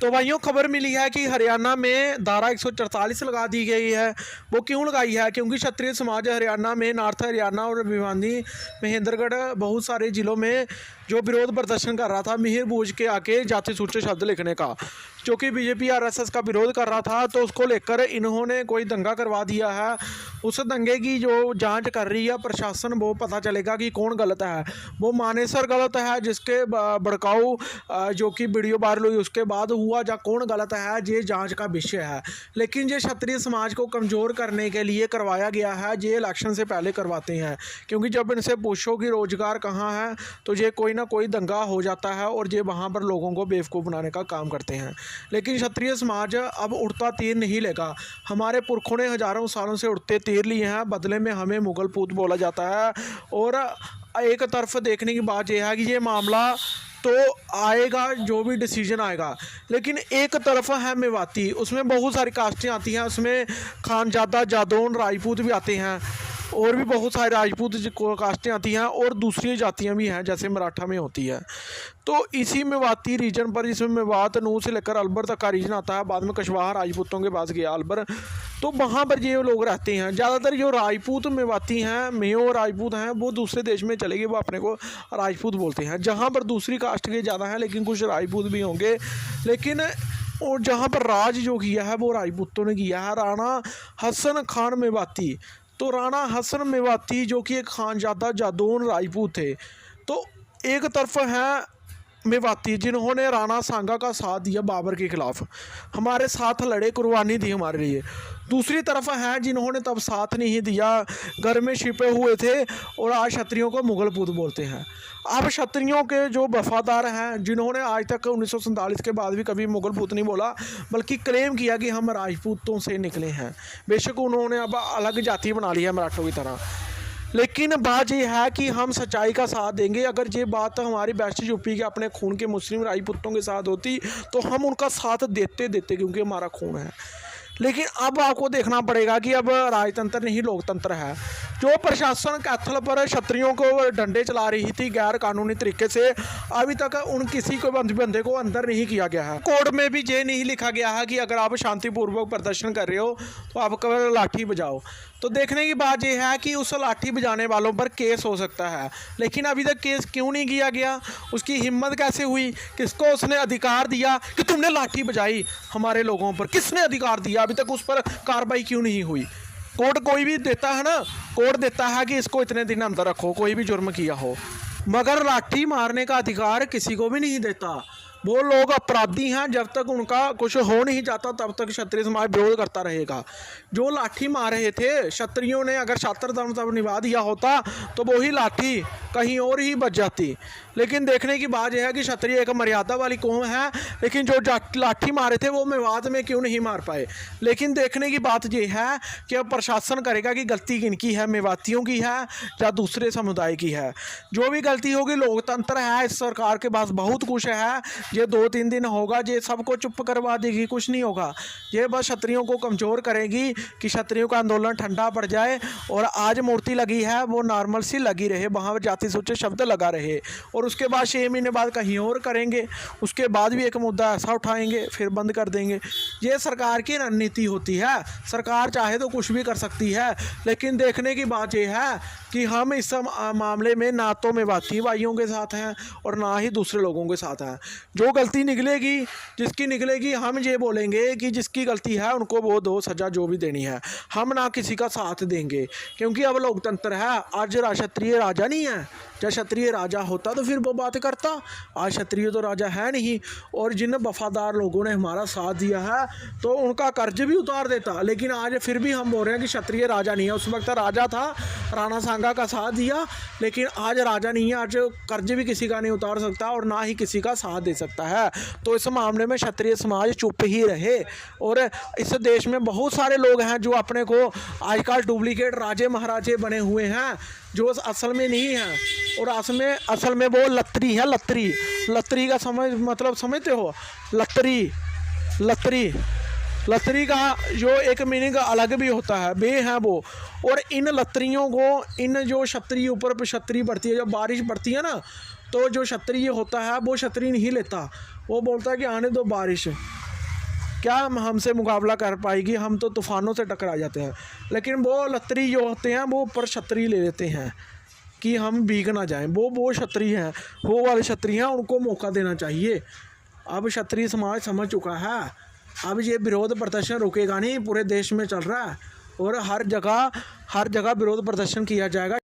तो भाइयों खबर मिली है कि हरियाणा में धारा 144 लगा दी गई है। वो क्यों लगाई है? क्योंकि क्षत्रिय समाज हरियाणा में, नॉर्थ हरियाणा और भिवानी, महेंद्रगढ़, बहुत सारे ज़िलों में जो विरोध प्रदर्शन कर रहा था मिहिर बूझ के आके जाति सूचक शब्द लिखने का, जो कि बीजेपी आरएसएस का विरोध कर रहा था, तो उसको लेकर इन्होंने कोई दंगा करवा दिया है। उस दंगे की जो जांच कर रही है प्रशासन, वो पता चलेगा कि कौन गलत है। वो मानेसर गलत है जिसके भड़काऊ जो कि वीडियो वायरल हुई उसके बाद हुआ, या कौन गलत है, ये जांच का विषय है। लेकिन ये क्षत्रिय समाज को कमज़ोर करने के लिए करवाया गया है। ये इलेक्शन से पहले करवाते हैं, क्योंकि जब इनसे पूछो कि रोज़गार कहाँ है तो ये कोई ना कोई दंगा हो जाता है और ये वहाँ पर लोगों को बेवकूफ़ बनाने का काम करते हैं। लेकिन क्षत्रिय समाज अब उड़ता तीर नहीं लेगा। हमारे पुरखों ने हज़ारों सालों से उड़ते तीर लिए हैं, बदले में हमें मुगल पूत बोला जाता है। और एक तरफ देखने की बात यह है कि ये मामला तो आएगा, जो भी डिसीजन आएगा, लेकिन एक तरफ है मेवाती, उसमें बहुत सारी कास्टें आती हैं, उसमें खानजादा, जादौन, राजपूत भी आते हैं, और भी बहुत सारे राजपूत कास्टें आती हैं, और दूसरी जातियां भी हैं जैसे मराठा में होती है। तो इसी मेवाती रीजन पर, इसमें मेवात, नूह से लेकर अलवर तक का रीजन आता है। बाद में कछवाहा राजपूतों के पास गया अलवर, तो वहाँ पर ये लोग रहते हैं। ज़्यादातर जो राजपूत मेवाती हैं, मेयो राजपूत हैं, वो दूसरे देश में चले गए, वो अपने को राजपूत बोलते हैं। जहाँ पर दूसरी कास्ट के ज़्यादा हैं, लेकिन कुछ राजपूत भी होंगे। लेकिन और जहाँ पर राज जो किया है वो राजपूतों ने किया है। राणा हसन खान मेवाती, तो राणा हसन मेवाती जो कि एक खानजादा जादौन राजपूत थे, तो एक तरफ हैं मेवाती जिन्होंने राणा सांगा का साथ दिया बाबर के खिलाफ, हमारे साथ लड़े, कुर्बानी दी हमारे लिए। दूसरी तरफ हैं जिन्होंने तब साथ नहीं दिया, घर में छिपे हुए थे, और आज क्षत्रियों को मुगल पूत बोलते हैं। अब क्षत्रियों के जो वफादार हैं, जिन्होंने आज तक 1947 के बाद भी कभी मुगल पूत नहीं बोला, बल्कि क्लेम किया कि हम राजपूतों से निकले हैं। बेशक उन्होंने अब अलग जाति बना ली है मराठों की तरह, लेकिन बात यह है कि हम सच्चाई का साथ देंगे। अगर ये बात हमारी बेस्ट यूपी के अपने खून के मुस्लिम राजपूतों के साथ होती तो हम उनका साथ देते क्योंकि हमारा खून है। लेकिन अब आपको देखना पड़ेगा कि अब राजतंत्र नहीं लोकतंत्र है। जो प्रशासन कैथल पर क्षत्रियों को डंडे चला रही थी गैर कानूनी तरीके से, अभी तक उन किसी को बंदे को अंदर नहीं किया गया है। कोड में भी ये नहीं लिखा गया है कि अगर आप शांतिपूर्वक प्रदर्शन कर रहे हो तो आप केवल लाठी बजाओ। तो देखने की बात यह है कि उस लाठी बजाने वालों पर केस हो सकता है, लेकिन अभी तक केस क्यों नहीं किया गया? उसकी हिम्मत कैसे हुई? किसको उसने अधिकार दिया कि तुमने लाठी बजाई हमारे लोगों पर? किसने अधिकार दिया? अभी तक उस पर कार्रवाई क्यों नहीं हुई? कोर्ट कोई भी देता है ना, कोर्ट देता है कि इसको इतने दिन अंदर रखो, कोई भी जुर्म किया हो, मगर लाठी मारने का अधिकार किसी को भी नहीं देता। वो लोग अपराधी हैं, जब तक उनका कुछ हो नहीं जाता तब तक क्षत्रिय समाज विरोध करता रहेगा। जो लाठी मार रहे थे क्षत्रियों ने, अगर छात्र धर्म तब निभा दिया होता तो वही लाठी कहीं और ही बच जाती। लेकिन देखने की बात यह है कि क्षत्रिय एक मर्यादा वाली कौम है, लेकिन जो लाठी मारे थे वो मेवात में क्यों नहीं मार पाए? लेकिन देखने की बात यह है कि अब प्रशासन करेगा कि गलती किनकी है, मेवातियों की है या दूसरे समुदाय की है। जो भी गलती होगी, लोकतंत्र है, इस सरकार के पास बहुत कुछ है। ये 2-3 दिन होगा, ये सबको चुप करवा देगी, कुछ नहीं होगा। ये बस क्षत्रियों को कमज़ोर करेगी कि क्षत्रियों का आंदोलन ठंडा पड़ जाए, और आज मूर्ति लगी है वो नॉर्मल सी लगी रहे, वहाँ जाति सूचक शब्द लगा रहे, और उसके बाद 6 महीने बाद कहीं और करेंगे, उसके बाद भी एक मुद्दा ऐसा उठाएंगे, फिर बंद कर देंगे। ये सरकार की रणनीति होती है। सरकार चाहे तो कुछ भी कर सकती है, लेकिन देखने की बात यह है कि हम इस मामले में ना तो मेवाती भाइयों के साथ हैं और ना ही दूसरे लोगों के साथ हैं। जो गलती निकलेगी, जिसकी निकलेगी, हम ये बोलेंगे कि जिसकी गलती है उनको वो दो सज़ा जो भी देनी है। हम ना किसी का साथ देंगे, क्योंकि अब लोकतंत्र है। आज क्षत्रिय राजा नहीं है, जब क्षत्रिय राजा होता तो फिर वो बात करता। आज क्षत्रिय तो राजा है नहीं, और जिन वफादार लोगों ने हमारा साथ दिया है तो उनका कर्ज भी उतार देता। लेकिन आज फिर भी हम बोल रहे हैं कि क्षत्रिय राजा नहीं है। उस वक्त राजा था, राणा सांगा का साथ दिया, लेकिन आज राजा नहीं है। आज कर्ज भी किसी का नहीं उतार सकता और ना ही किसी का साथ दे सकता है। तो इस मामले में क्षत्रिय समाज चुप ही रहे। और इस देश में बहुत सारे लोग हैं जो अपने को आजकल डुप्लीकेट राजे महाराजे बने हुए हैं, जो असल में नहीं है। और असल में वो लत्तरी है। लत्तरी का मतलब समझते हो? लत्तरी का जो एक मीनिंग अलग भी होता है, बे है वो। और इन लत्तरियों को, इन जो क्षत्रिय ऊपर क्षत्रिय पड़ती है, जब बारिश पड़ती है ना, तो जो क्षत्रिय होता है वो क्षत्रिय नहीं लेता, वो बोलता है कि आने दो बारिश, क्या हमसे मुकाबला कर पाएगी, हम तो तूफ़ानों से टकरा जाते हैं। लेकिन वो लत्री जो होते हैं वो ऊपर छतरी ले लेते हैं कि हम भीग ना जाएं। वो क्षत्रिय हैं, वो वाले क्षत्रिय हैं, उनको मौका देना चाहिए। अब क्षत्रिय समाज समझ चुका है, अब ये विरोध प्रदर्शन रुकेगा नहीं, पूरे देश में चल रहा है और हर जगह विरोध प्रदर्शन किया जाएगा।